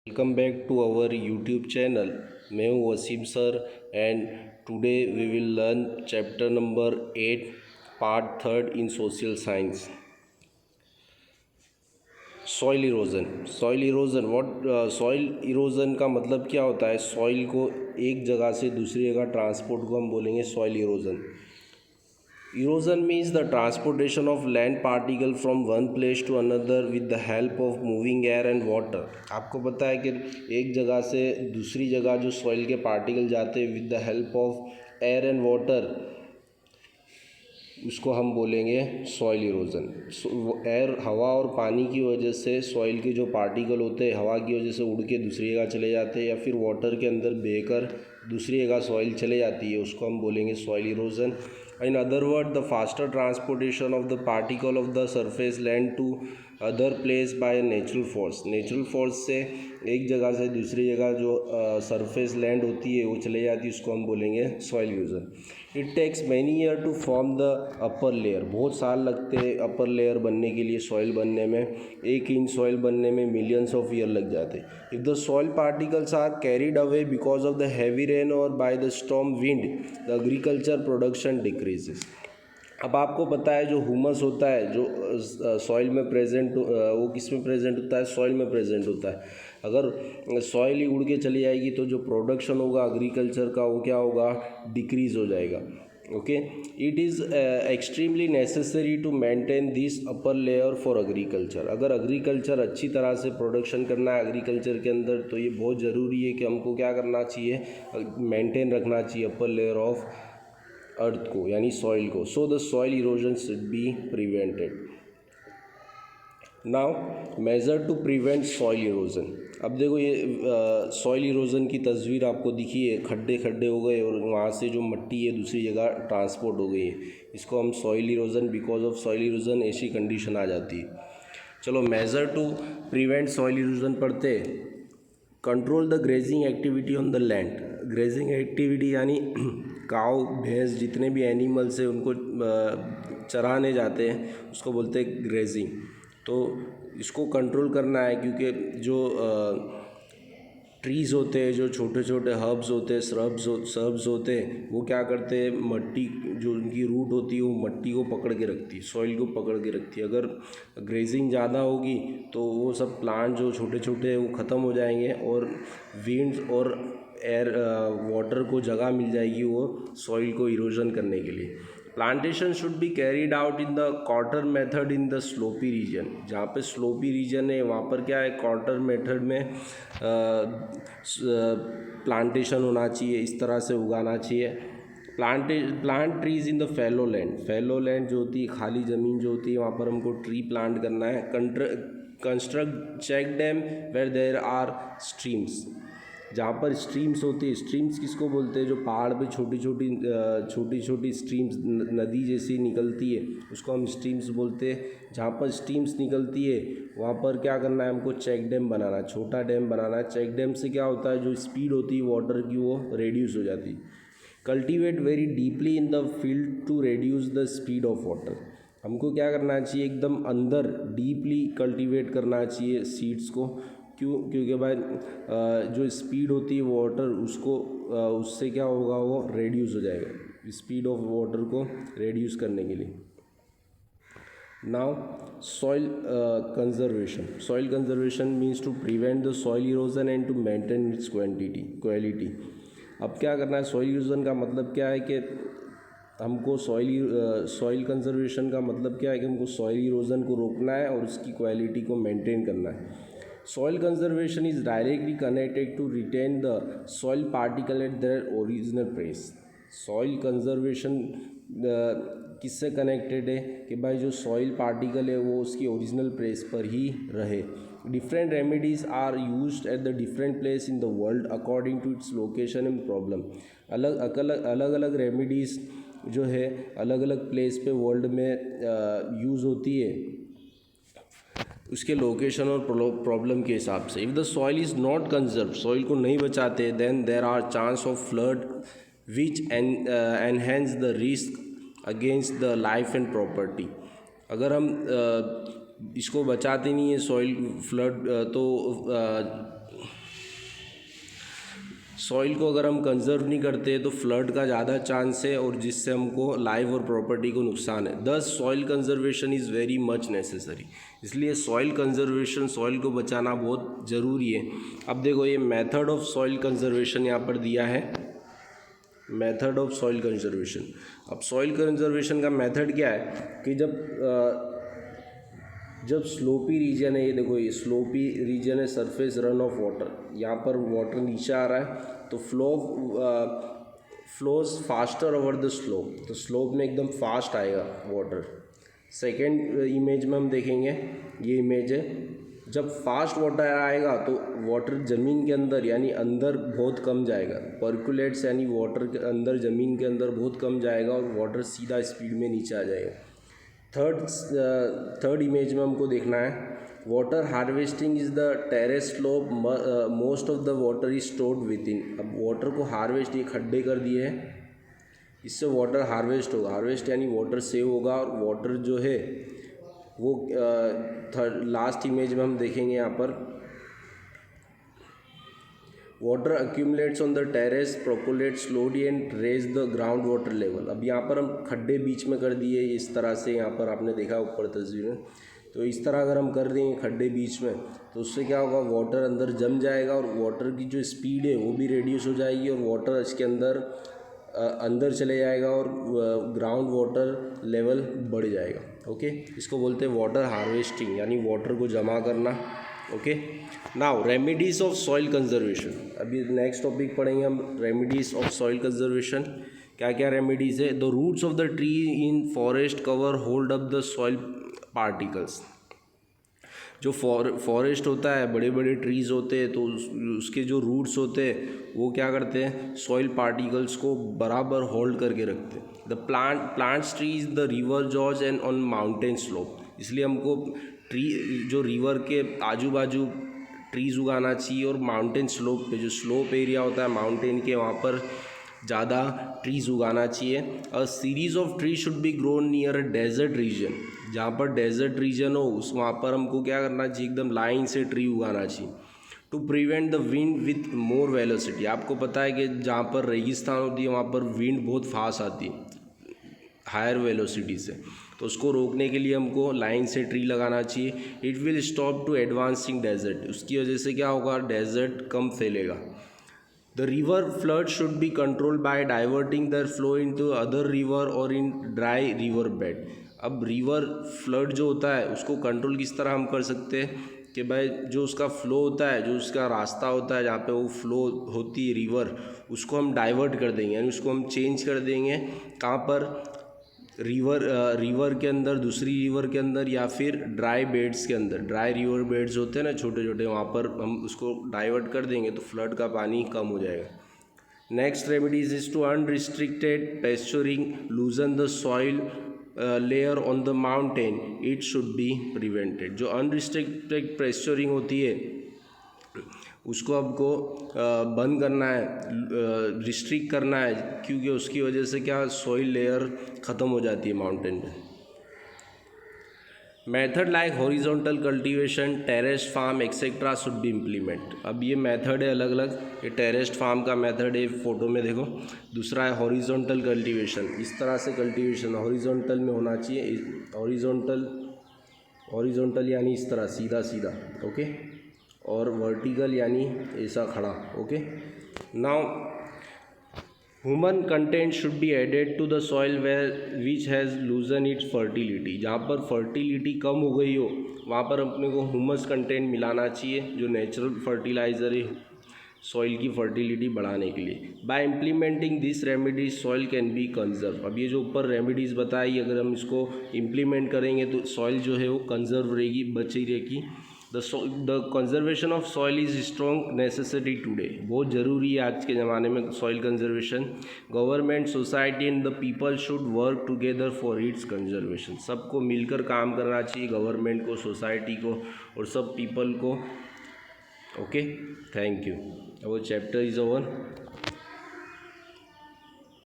Welcome back to our YouTube channel. मैं हूँ Wasim sir and today we will learn chapter number 8 part third in social science. Soil erosion. Soil erosion का मतलब क्या होता है? Soil को एक जगह से दूसरी जगह ट्रांसपोर्ट को हम बोलेंगे soil erosion. Erosion means the transportation of land particle from one place to another with the help of moving air and water। आपको पता है कि एक जगह से दूसरी जगह जो सॉइल के पार्टिकल जाते हैं with the help of air and water, उसको हम बोलेंगे सॉइल इरोजन। एयर, हवा और पानी की वजह से सॉइल के जो पार्टिकल होते हैं हवा की वजह से उड़ के दूसरी जगह चले जाते हैं या फिर वाटर के अंदर बहकर दूसरी जगह सॉइल चले जाती है, उसको हम बोलेंगे soil erosion. In other words, the faster transportation of the particle of the surface land to other place by natural force। Natural force से एक जगह से दूसरी जगह जो सरफेस लैंड होती है वो चले जाती है, उसको हम बोलेंगे soil erosion. It takes many year to form the upper layer. बहुत साल लगते हैं अपर लेयर बनने के लिए, सॉइल बनने में। 1 इंच सॉइल बनने में मिलियंस ऑफ ईयर लग जाते हैं। If the soil particles are carried away because of the heavy rain और by the storm wind, the agriculture production decreases. अब आपको पता है जो ह्यूमस होता है जो सॉइल में प्रेजेंट, वो किस में प्रेजेंट होता है? सॉइल में प्रेजेंट होता है। अगर सॉइल ही उड़ के चली जाएगी तो जो प्रोडक्शन होगा एग्रीकल्चर का वो क्या होगा? डिक्रीज़ हो जाएगा। Okay, it is extremely necessary to maintain this upper layer for agriculture. अगर एग्रीकल्चर अच्छी तरह से प्रोडक्शन करना है एग्रीकल्चर के अंदर तो ये बहुत ज़रूरी है कि हमको क्या करना चाहिए? मेंटेन रखना चाहिए अपर लेयर ऑफ अर्थ को, यानी सॉइल को। So the soil erosion should be prevented. Now measure to prevent soil erosion. अब देखो ये सॉइल इरोजन की तस्वीर आपको दिखी है, खड्डे खड्डे हो गए और वहाँ से जो मिट्टी है दूसरी जगह ट्रांसपोर्ट हो गई है, इसको हम soil erosion, because of soil erosion ऐसी कंडीशन आ जाती है। चलो measure to prevent soil erosion पढ़ते। Control the grazing activity on the land. Grazing activity यानी काऊ भैंस जितने भी एनिमल्स हैं उनको चराने जाते हैं, उसको बोलते हैं ग्रेजिंग। तो इसको कंट्रोल करना है क्योंकि जो ट्रीज़ होते हैं, जो छोटे छोटे हर्ब्स होते हैं, सर्ब्स होते हैं, वो क्या करते हैं? मिट्टी, जो उनकी रूट होती है वो मिट्टी को पकड़ के रखती है, सॉइल को पकड़ के रखती है। अगर ग्रेजिंग ज़्यादा होगी तो वो सब प्लांट जो छोटे छोटे हैं वो ख़त्म हो जाएंगे और विंड्स और एयर, वाटर को जगह मिल जाएगी वो सॉइल को इरोजन करने के लिए। Plantation should be carried out in the contour method in the slopy region. जहाँ पे स्लोपी रीजन है वहाँ पर क्या है? कॉर्टर मेथड में प्लांटेशन होना चाहिए, इस तरह से उगाना चाहिए। Plant trees in the fallow land. Fallow land जो होती है, खाली ज़मीन जो होती है, वहाँ पर हमको ट्री प्लांट करना है। Construct check dam where there are streams. जहाँ पर स्ट्रीम्स होती है, स्ट्रीम्स किसको बोलते हैं? जो पहाड़ पे छोटी छोटी स्ट्रीम्स, नदी जैसी निकलती है, उसको हम स्ट्रीम्स बोलते हैं। जहाँ पर स्ट्रीम्स निकलती है वहाँ पर क्या करना है? हमको चेक डैम बनाना है, छोटा डैम बनाना है। चेक डैम से क्या होता है? जो स्पीड होती है वाटर की वो रेड्यूस हो जाती है। Cultivate very deeply in the field to reduce the speed of water. हमको क्या करना चाहिए? एकदम अंदर डीपली कल्टिवेट करना चाहिए सीड्स को। क्योंकि भाई जो स्पीड होती है वाटर, उसको उससे क्या होगा? वो रेड्यूस हो जाएगा, स्पीड ऑफ वाटर को रेड्यूस करने के लिए। Now soil conservation. Soil conservation means to prevent the soil erosion and to maintain its quality. अब क्या करना है? सॉइल इरोजन का मतलब क्या है कि हमको सॉइल कंजर्वेशन का मतलब क्या है कि हमको सॉइल इरोजन को रोकना है और उसकी क्वालिटी को मेंटेन करना है। Soil conservation is directly connected to retain the soil particle at their original place। Soil conservation किससे कनेक्टेड है? कि भाई जो सॉइल पार्टिकल है वो उसकी ओरिजिनल प्लेस पर ही रहे। Different remedies are used at the different place in the world according to its location and problem. अलग अलग रेमेडीज़ जो है अलग अलग प्लेस पे वर्ल्ड में यूज़ होती है, उसके लोकेशन और प्रॉब्लम के हिसाब से। If the soil is not conserve, soil को नहीं बचाते, then there are chance of flood which enhance the risk against the life and property. अगर हम इसको बचाते नहीं है सॉइल फ्लड, तो सॉइल को अगर हम कंजर्व नहीं करते तो फ्लड का ज़्यादा चांस है और जिससे हमको लाइफ और प्रॉपर्टी को नुकसान है। दस soil conservation is very much necessary, इसलिए सॉइल कंजर्वेशन, सॉइल को बचाना बहुत ज़रूरी है। अब देखो ये मेथड ऑफ सॉइल कंजर्वेशन यहाँ पर दिया है, मेथड ऑफ सॉइल कंजर्वेशन। अब सॉइल कंजर्वेशन का मेथड क्या है कि जब स्लोपी रीजन है, ये देखो ये स्लोपी रीजन है, सरफेस रन ऑफ वाटर, यहाँ पर वाटर नीचे आ रहा है तो flows faster over the slope, तो स्लोप में एकदम फास्ट आएगा वाटर। सेकेंड इमेज में हम देखेंगे, ये इमेज है, जब फास्ट वाटर आएगा तो वाटर ज़मीन के अंदर यानी अंदर बहुत कम जाएगा, पर्कुलेट्स यानी वाटर के अंदर ज़मीन के अंदर बहुत कम जाएगा और वाटर सीधा स्पीड में नीचे आ जाएगा। थर्ड इमेज में हमको देखना है, water harvesting is the terrace slope, most of the water is stored with in. अब वाटर को हार्वेस्ट, ये खड्डे कर दिए हैं, इससे वाटर हार्वेस्ट होगा, हार्वेस्ट यानी वाटर सेव होगा और वाटर जो है वो लास्ट इमेज में हम देखेंगे यहाँ पर, water accumulates on the terrace, percolate slowly and raise the ground water level. अब यहाँ पर हम खड्डे बीच में कर दिए इस तरह से, यहाँ पर आपने देखा ऊपर तस्वीर में, तो इस तरह अगर हम कर देंगे खड्डे बीच में तो उससे क्या होगा, वाटर अंदर जम जाएगा और वाटर की जो स्पीड है वो भी रिड्यूस हो जाएगी और वाटर इसके अंदर चले जाएगा और ग्राउंड वाटर लेवल बढ़ जाएगा। ओके, इसको बोलते हैं वाटर हार्वेस्टिंग, यानी वाटर को जमा करना। Okay, now remedies of soil conservation. अभी नेक्स्ट टॉपिक पढ़ेंगे हम, रेमेडीज ऑफ सॉइल कंजर्वेशन। क्या क्या रेमेडीज है? The roots of the tree in forest cover hold up the soil particles. जो फॉरेस्ट होता है, बड़े बड़े ट्रीज़ होते हैं, तो उसके जो रूट्स होते हैं वो क्या करते हैं, सॉइल पार्टिकल्स को बराबर होल्ड करके रखते हैं। The plants trees the river jaws and on mountain slope. इसलिए हमको ट्री जो रिवर के आजू बाजू ट्रीज़ उगाना चाहिए और माउंटेन स्लोप पे, जो स्लोप एरिया होता है माउंटेन के, वहाँ पर ज़्यादा ट्रीज़ उगाना चाहिए। A series of tree should be grown near a desert region. जहाँ पर डेजर्ट रीजन हो वहाँ पर हमको क्या करना चाहिए, एकदम लाइन से ट्री उगाना चाहिए। To prevent the wind with more velocity. आपको पता है कि जहाँ पर रेगिस्तान होती है वहाँ पर विंड बहुत फास्ट आती है हायर वेलोसिटी से, तो उसको रोकने के लिए हमको लाइन से ट्री लगाना चाहिए। It will stop to advancing desert. उसकी वजह से क्या होगा, डेजर्ट कम फैलेगा। The river flood should be controlled by diverting their flow into other river और इन ड्राई रिवर बेड। अब रिवर फ्लड जो होता है उसको कंट्रोल किस तरह हम कर सकते हैं कि भाई जो उसका फ्लो होता है, जो उसका रास्ता होता है जहाँ पे वो फ्लो होती है रिवर, उसको हम डाइवर्ट कर देंगे, यानी उसको हम चेंज कर देंगे। कहाँ पर? रिवर के अंदर, दूसरी रिवर के अंदर, या फिर ड्राई बेड्स के अंदर। ड्राई रिवर बेड्स होते हैं ना छोटे छोटे, वहाँ पर हम उसको डाइवर्ट कर देंगे तो फ्लड का पानी कम हो जाएगा। Next remedies is to unrestricted pasturing, loosen the soil layer on the mountain, it should be prevented. जो अनरिस्ट्रिक्टेड पेस्चरिंग होती है उसको आपको बंद करना है, रिस्ट्रिक्ट करना है, क्योंकि उसकी वजह से क्या, सॉइल लेयर ख़त्म हो जाती है माउंटेन पे। Method like horizontal cultivation, terraced farm etcetera should be implement. अब ये मेथड है अलग अलग, ये टेरेस्ड फार्म का मेथड है, फोटो में देखो। दूसरा है हॉरिजॉन्टल कल्टीवेशन, इस तरह से कल्टीवेशन हॉरिजॉन्टल में होना चाहिए, हॉरिजॉन्टल यानी इस तरह सीधा सीधा, ओके, और वर्टिकल यानी ऐसा खड़ा, okay. Now human content should be added to the soil where which has loosen its fertility. जहाँ पर फर्टिलिटी कम हो गई हो वहाँ पर अपने को ह्यूमस कंटेंट मिलाना चाहिए, जो नेचुरल फर्टिलाइज़र है सॉइल की फर्टिलिटी बढ़ाने के लिए। Bye implementing this remedies soil can be conserve. अब ये जो ऊपर रेमेडीज़ बताई, अगर हम इसको इम्प्लीमेंट करेंगे तो सॉइल जो है वो कंजर्व रहेगी, बची रहेगी। The conservation of soil is strong necessary today. बहुत ज़रूरी है आज के ज़माने में soil conservation. Government, society and the people should work together for its conservation. सबको मिलकर काम करना चाहिए, गवर्नमेंट को, सोसाइटी को और सब पीपल को। Okay, thank you. Our chapter is over.